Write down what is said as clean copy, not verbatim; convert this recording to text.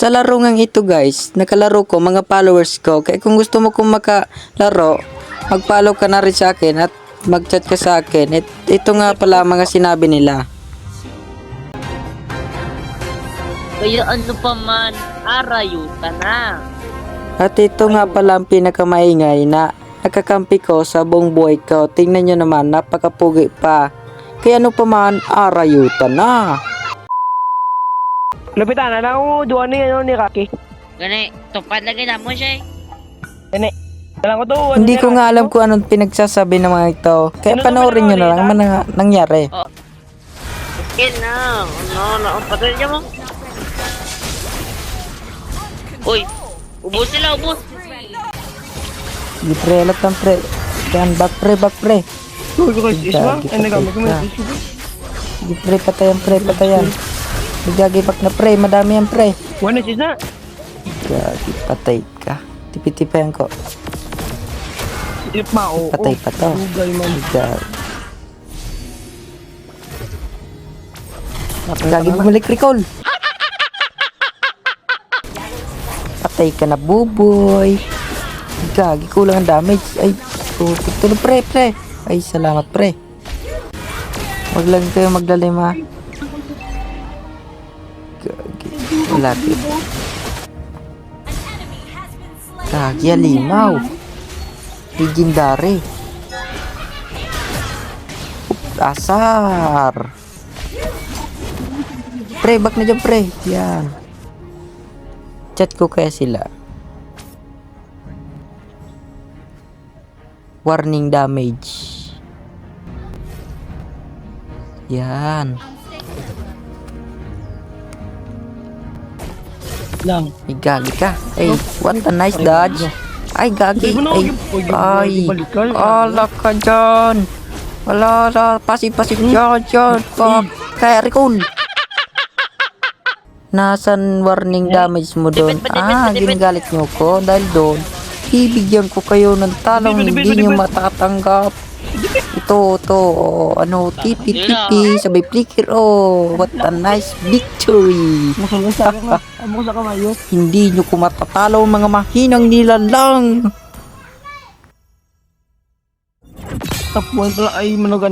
Sa laro ngang ito guys, nakalaro ko mga followers ko. Kaya kung gusto mo kong makalaro, mag-follow ka na rin sa akin at mag-chat ka sa akin. Ito nga pala mga sinabi nila. Kaya ano pa man, arayuta na. At ito nga pala ang pinakamaingay na nakakampi ko sa buong buhay ko. Tingnan nyo naman, napakapugi pa. Kaya ano pa man, arayuta na. Lapitan na lang ako doon ni Rocky. Gani, tupad lagi na mo siya eh. Gani. Dalang ko to. Hindi ko nga alam kung anong pinagsasabi ng mga ito. Kaya panoorin nyo na lang ang nangyari. Skin na. Ano, patay niya mo. Uy, ubos sila, ubos. Di pre, alat lang pre. Yan, back pre. Uy, guys, isma. Gagi, Ay, nagamit ko patay may ka. issue. Di pre, patayan. Nagagibak na pre, madami yan pre. One is na. Gagi, patay ka. Tipi-tipayan ko. Mao. Patay pa to. Ugay man. Gagi, bumalik recall. Patay ka na buboy. Gagi, kulang ang damage. Ay, tulog pre. Ay, salamat pre. Wag lang kayo maglalim ha. Gagi, malapit. Gagi, alimaw. Legendary. Asar. Pre, back na dyan pre. Yan. Chat ko kaya sila. Warning damage. Yan. Lang. Ay, gagi ka. Ay, what a nice dodge. Ay, gagi. Ay, ala ka dyan. Wala na. Pasip-pasip dyan. Fuck. Kaya recall. Nasaan warning damage mo doon? Ginagalit nyo ko dahil doon. Ibigyan ko kayo ng talong hindi nyo matatanggap. Ito, ano, tipi, sabay flicker, what a nice victory. Amo sa kamayo. Hindi nyo ko matatalo mga mahinang nilalang. Top 1 pala ay manogan.